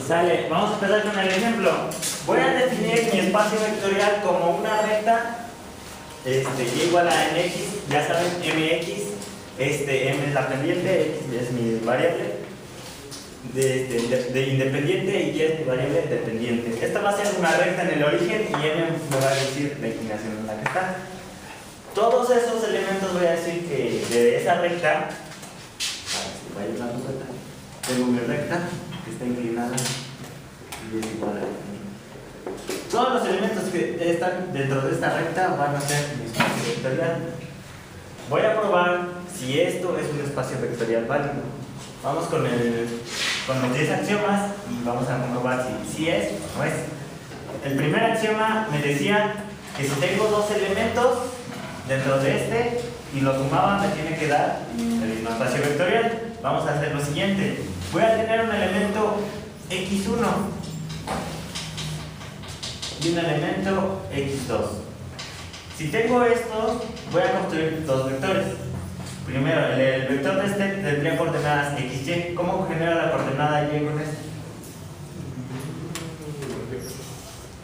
Sale, vamos a empezar con el ejemplo. Voy a definir mi espacio vectorial como una recta y igual a mx, ya saben, mx, m es la pendiente, x es mi variable de independiente y y es mi variable dependiente. Esta va a ser una recta en el origen y m me va a decir la inclinación en la que está. Todos esos elementos voy a decir que de esa recta, tengo mi recta que está inclinada y es igual a todos los elementos que están dentro de esta recta van a ser mi espacio vectorial. Voy a probar si esto es un espacio vectorial válido. Vamos con los 10 axiomas y vamos a comprobar si es o no es. El primer axioma me decía que si tengo dos elementos dentro de y lo sumaba me tiene que dar el mismo espacio vectorial. Vamos a hacer lo siguiente. Voy a tener un elemento x1 y un elemento x2. Si tengo esto, voy a construir dos vectores. Primero, el vector de tendría coordenadas xy. ¿Cómo genera la coordenada y con este?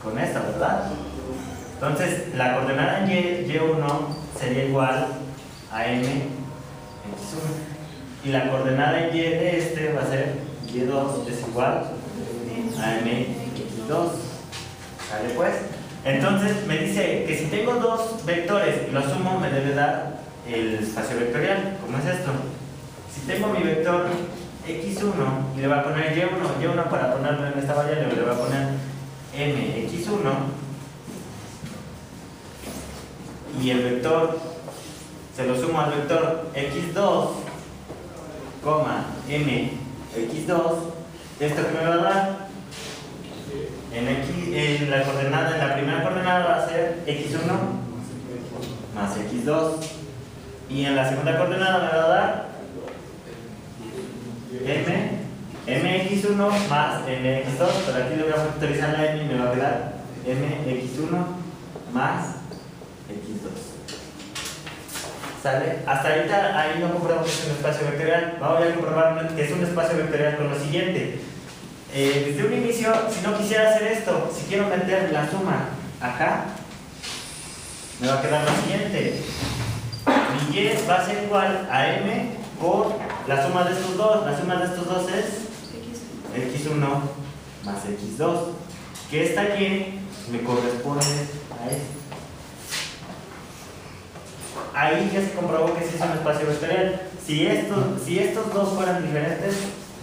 Con esta, ¿verdad? Entonces, la coordenada en y1 sería igual a m x1. Y la coordenada en y de va a ser y2 es igual a m x2. ¿Sale pues? Entonces me dice que si tengo dos vectores y los sumo me debe dar el espacio vectorial. ¿Cómo es esto? Si tengo mi vector x1 y le voy a poner y1 para ponerlo en esta variable le voy a poner mx1 y el vector se lo sumo al vector x2, mx2, esto que me va a dar en la primera coordenada va a ser x1 más x2 y en la segunda coordenada me va a dar mx1 más mx2, pero aquí le voy a factorizar la m y me va a quedar mx1 más x2. ¿Sale? Hasta ahorita ahí no comprobamos que es un espacio vectorial. Vamos a comprobar que es un espacio vectorial con lo siguiente. Desde un inicio, si no quisiera hacer esto, si quiero meter la suma acá, me va a quedar lo siguiente. Mi y va a ser igual a m por la suma de estos dos. La suma de estos dos es x1 más x2. Que esta y me corresponde a esto. Ahí ya se comprobó que sí es un espacio vectorial. Si estos dos fueran diferentes,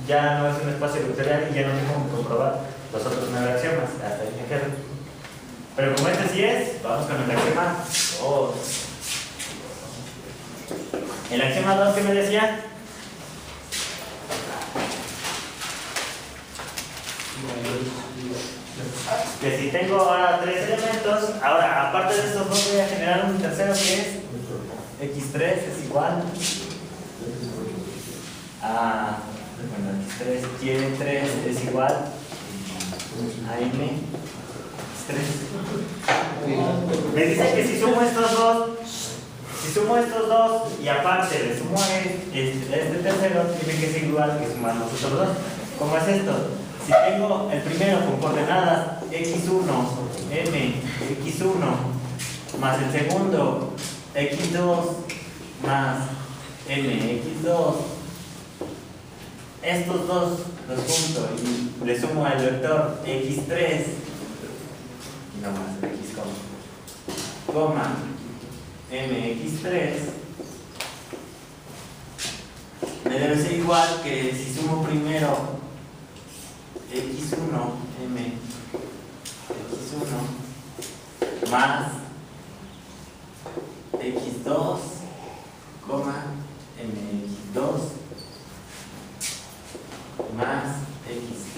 ya no es un espacio vectorial y ya no tengo que comprobar los otros 9 axiomas. Hasta ahí me quedo. Pero como este sí es, vamos con el axioma 2. El axioma 2 que me decía, que si tengo ahora 3 elementos, ahora aparte de estos dos voy a generar un tercero que es x3 es igual a x3, y3 es igual a m x3. Me dice que si sumo estos dos y aparte le sumo este tercero, tiene que ser igual que sumar los otros dos. ¿Cómo es esto? Si tengo el primero con coordenadas x1, m, x1, más el segundo x2 más m, x2, estos dos los junto y le sumo al vector x3, y no más x, coma, mx3, me debe ser igual que si sumo primero x1, m, x1 más x2, mx2 más x3,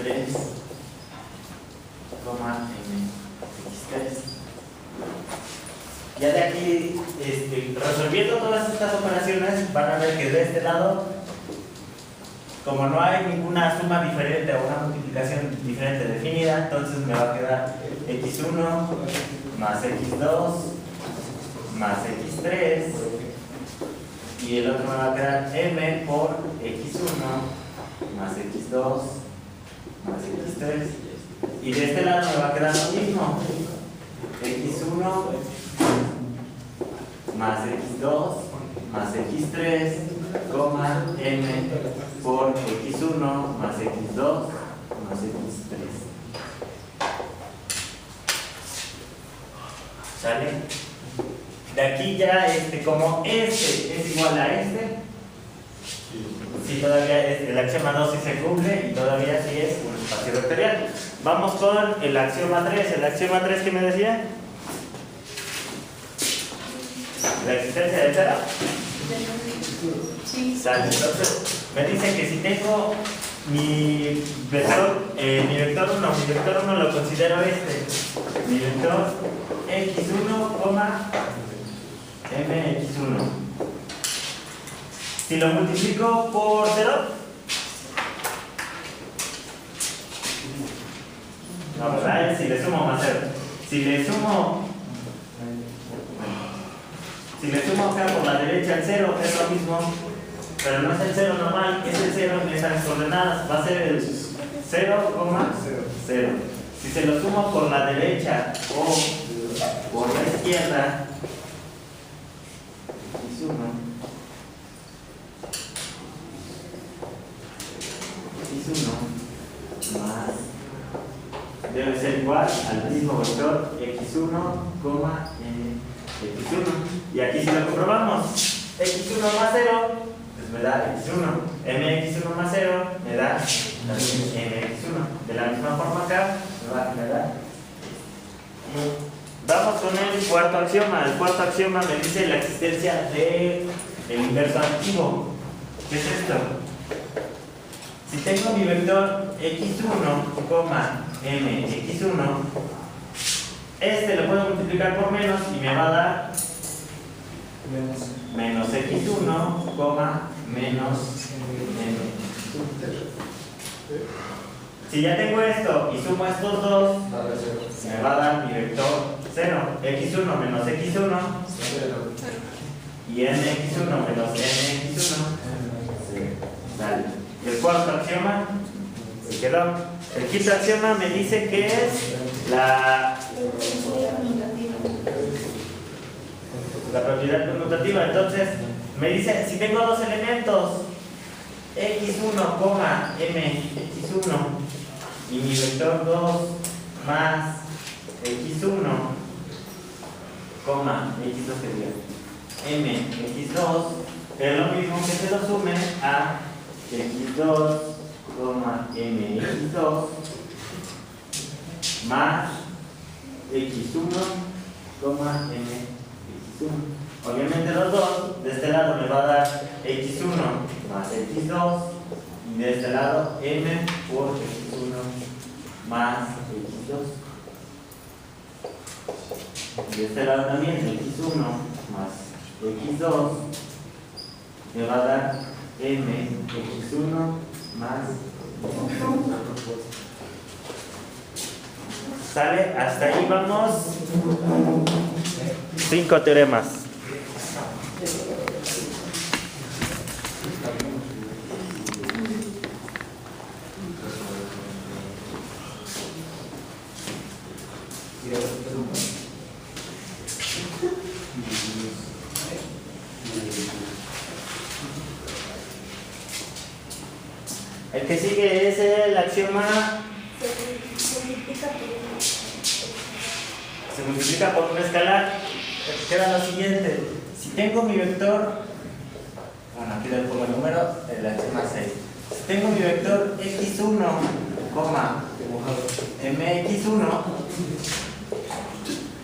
mx3. Ya de aquí, resolviendo todas estas operaciones, van a ver que de este lado, como no hay ninguna suma diferente o una multiplicación diferente definida, entonces me va a quedar x1 más x2 más x3 y el otro me va a quedar m por x1 más x2 más x3. Y de este lado me va a quedar lo mismo. x1 más x2 más x3, coma, m por x1 más x2 más x3. ¿Sale? De aquí ya, como este es igual a este, si todavía el axioma 2 sí se cumple y todavía sí es un espacio vectorial. Vamos con el axioma 3. ¿El axioma 3 qué me decía? ¿La existencia del cero? Sí. Sale. Entonces, me dice que si tengo mi vector 1, mi vector 1 lo considero mi vector x1, mx1. Si lo multiplico por 0, no, ¿verdad? Si le sumo más 0. Si le sumo acá por la derecha el 0, es lo mismo, pero no es el 0 normal, es el 0 en esas coordenadas, va a ser el 0,0. Si se lo sumo por la derecha o por la izquierda, x1 más debe ser igual al mismo vector x1, x1. Y aquí si lo comprobamos, x1 más 0, pues me da x1. mx1 más 0 me da mx1. De la misma forma acá me va a dar. Vamos con el cuarto axioma. El cuarto axioma me dice la existencia del inverso activo. ¿Qué es esto? Si tengo mi vector x1, mx1, lo puedo multiplicar por menos y me va a dar menos x1, menos m. Si ya tengo esto y sumo estos dos, me va a dar mi vector 0. x1 menos x1 y mx1 menos mx1. Dale. El cuarto axioma se quedó. El quinto axioma me dice que es la propiedad conmutativa. Entonces me dice, si tengo dos elementos x1, mx1 y mi vector 2 más x1, x2 sería mx2, es lo mismo que se lo sume a x2, mx2 más x1, mx1. Obviamente los dos, de este lado me va a dar x1 más x2 y de este lado m por x1 más x2. Y de este lado también x1 más x2 me va a dar m x1 más x2. ¿Sale? Hasta ahí vamos. 5 teoremas. El que sigue es el axioma. Se multiplica por un escalar. Queda lo siguiente. Si tengo mi vector, bueno, aquí le pongo el número, el axioma 6. Si tengo mi vector x1, mx1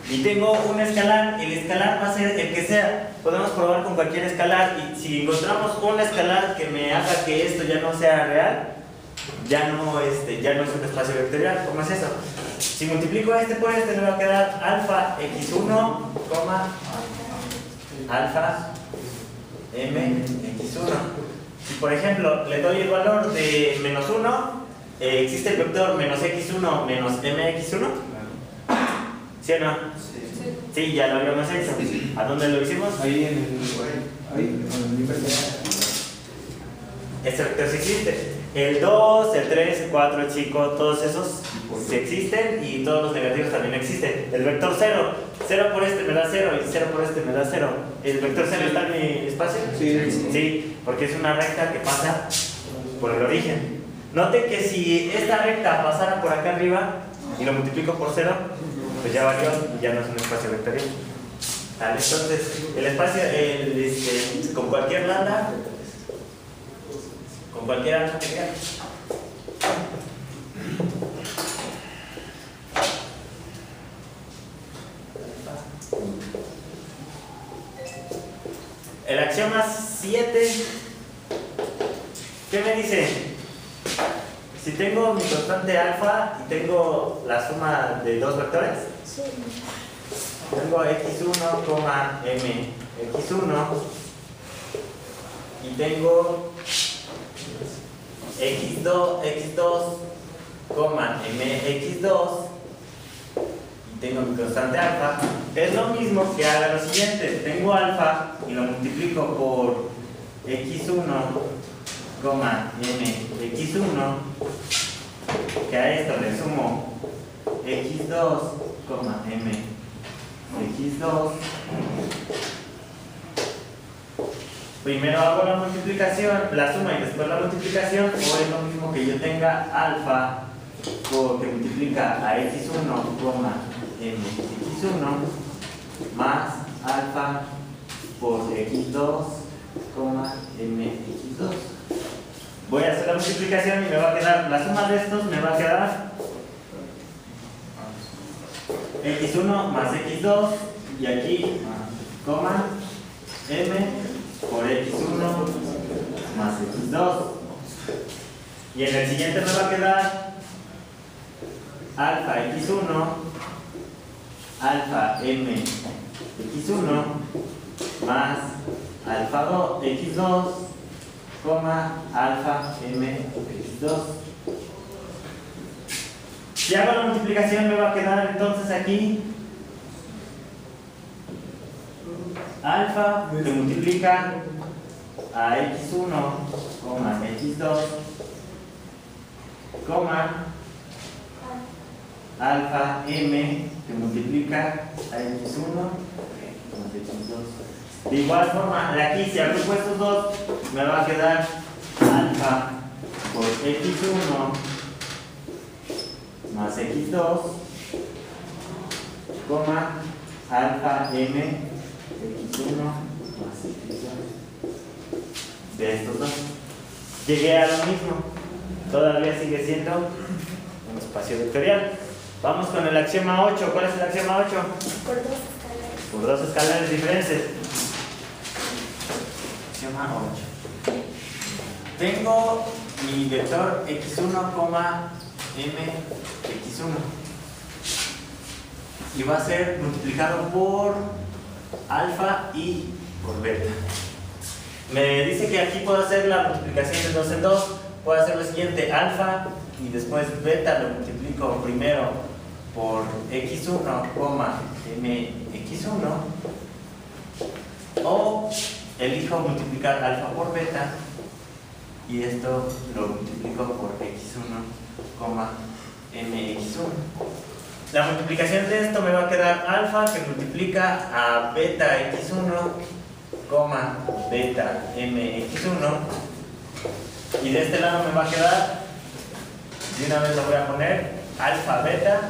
y tengo un escalar, el escalar va a ser el que sea. Podemos probar con cualquier escalar y si encontramos un escalar que me haga que esto ya no sea real, ya no es un espacio vectorial. ¿Cómo es eso? Si multiplico por me va a quedar alfa x1, alfa m x1. Si por ejemplo le doy el valor de menos 1, ¿existe el vector menos x1 menos mx1? ¿Sí o no? Sí, ya lo habíamos hecho. ¿A dónde lo hicimos? Ahí en el inverso. Este vector sí existe. El 2, el 3, el 4, el 5, todos esos sí existen y todos los negativos también existen. El vector 0, 0 por este me da 0 y 0 por este me da 0. ¿El vector 0 está en mi espacio? Sí. Sí, porque es una recta que pasa por el origen. Noten que si esta recta pasara por acá arriba y lo multiplico por 0, pues ya valió y ya no es un espacio vectorial. Vale, entonces el espacio con cualquier lambda, con cualquier alfa que quede. El axioma 7, ¿qué me dice? Si tengo mi constante alfa y tengo la suma de dos vectores, Sí. tengo x1, m x1 y tengo x2, m x2 y tengo mi constante alfa. Es lo mismo que haga lo siguiente: tengo alfa y lo multiplico por x1, m x1, que a esto le sumo x2, m x2. Primero hago la multiplicación, la suma y después la multiplicación, o es lo mismo que yo tenga alfa que multiplica a x1, m x1 más alfa por x2, m x2. Voy a hacer la multiplicación y me va a quedar, la suma de estos me va a quedar x1 más x2 y aquí, m por x1 más x2. Y en el siguiente me va a quedar alfa x1, alfa m x1 más alfa 2 x2, alfa m x2. Si hago la multiplicación me va a quedar entonces aquí alfa que multiplica a x1, x2, alfa m que multiplica a x1 más x2. De igual forma, de aquí si agrupo estos dos me va a quedar alfa por x1 más x2, alfa m x1 más x2. De estos dos llegué a lo mismo, todavía sigue siendo un espacio vectorial. Vamos con el axioma 8. ¿Cuál es el axioma 8? Por dos escalares. Por dos escalares diferentes. Axioma 8. Tengo mi vector x1, m x1 y va a ser multiplicado por alfa y por beta. Me dice que aquí puedo hacer la multiplicación de 2 en 2. Puedo hacer lo siguiente: alfa y después beta lo multiplico primero por x1, m x1, o elijo multiplicar alfa por beta y esto lo multiplico por x1, m x1. La multiplicación de esto me va a quedar alfa que multiplica a beta x1, beta m x1, y de este lado me va a quedar, de una vez lo voy a poner, alfa beta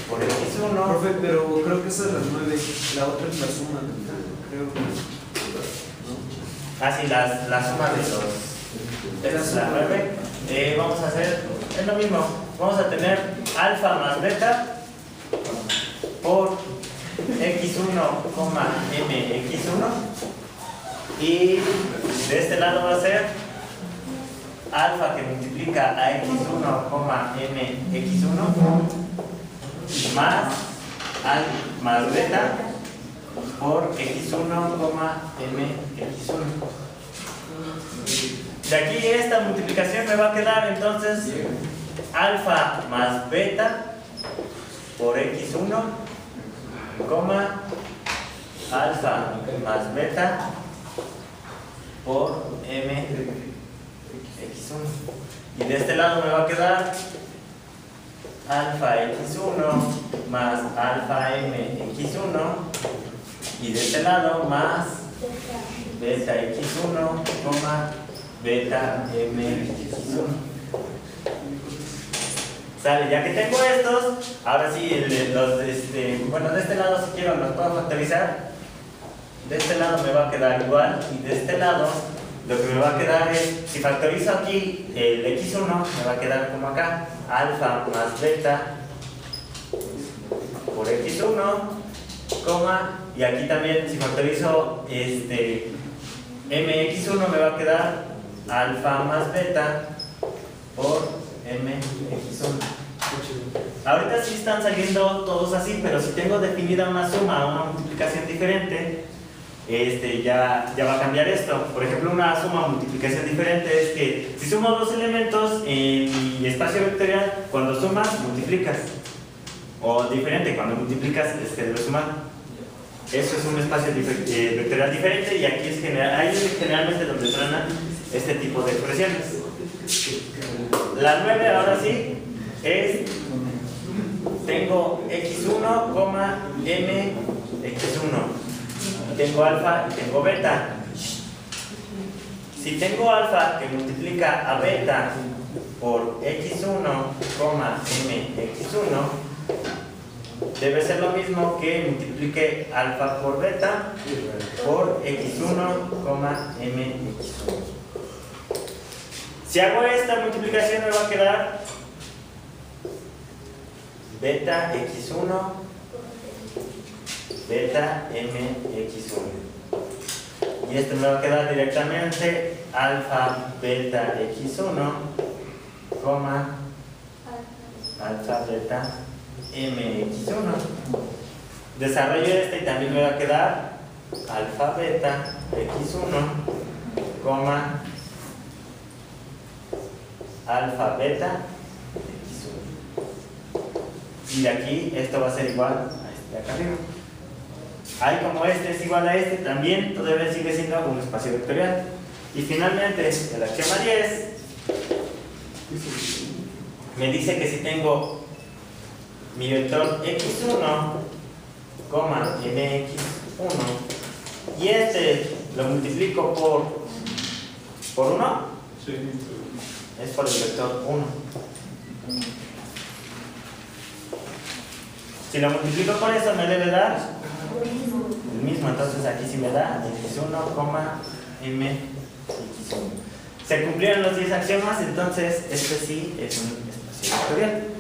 por x1. Profe, pero creo que esa es la 9, la otra es la suma, creo. Ah, sí, la suma de los. Esta es la 9. Vamos a hacer, es lo mismo, vamos a tener alfa más beta por x1, m x1, y de este lado va a ser alfa que multiplica a x1, m x1 más beta por x1, m x1. De aquí esta multiplicación me va a quedar entonces alfa más beta por x1, alfa más beta por m x1. Y de este lado me va a quedar alfa x1 más alfa m x1. Y de este lado más beta x1, beta m x1. Sale, ya que tengo estos, ahora sí, bueno, de este lado si quiero los puedo factorizar. De este lado me va a quedar igual y de este lado lo que me va a quedar es, si factorizo aquí el x1, me va a quedar como acá, alfa más beta por x1, y aquí también si factorizo mx1 me va a quedar alfa más beta por mx1. Ahorita sí están saliendo todos así, pero si tengo definida una suma o una multiplicación diferente, ya va a cambiar esto. Por ejemplo, una suma o multiplicación diferente es que si sumo dos elementos en mi espacio vectorial, cuando sumas, multiplicas. O diferente, cuando multiplicas, debes sumar. Eso es un espacio vectorial diferente y aquí ahí es generalmente donde truenan este tipo de expresiones. La 9 ahora sí es, tengo x1, m x1. Tengo alfa y tengo beta. Si tengo alfa que multiplica a beta por x1, m x1, debe ser lo mismo que multiplique alfa por beta por x1, m x1. Si hago esta multiplicación me va a quedar beta x1, beta m x1. Y esto me va a quedar directamente alfa beta x1, alfa beta m x1. Desarrollo este y también me va a quedar alfa beta x1, alfa beta x1. Y de aquí esto va a ser igual a este de acá arriba. Ahí como este es igual a este, también todavía sigue siendo un espacio vectorial. Y finalmente, el axioma 10 me dice que si tengo mi vector x1, mx1, y lo multiplico por 1, Sí. es por el vector 1. Si lo multiplico por eso me debe dar el mismo, entonces aquí sí me da x1, m x1. Se cumplieron los 10 axiomas, entonces este sí es un espacio vectorial.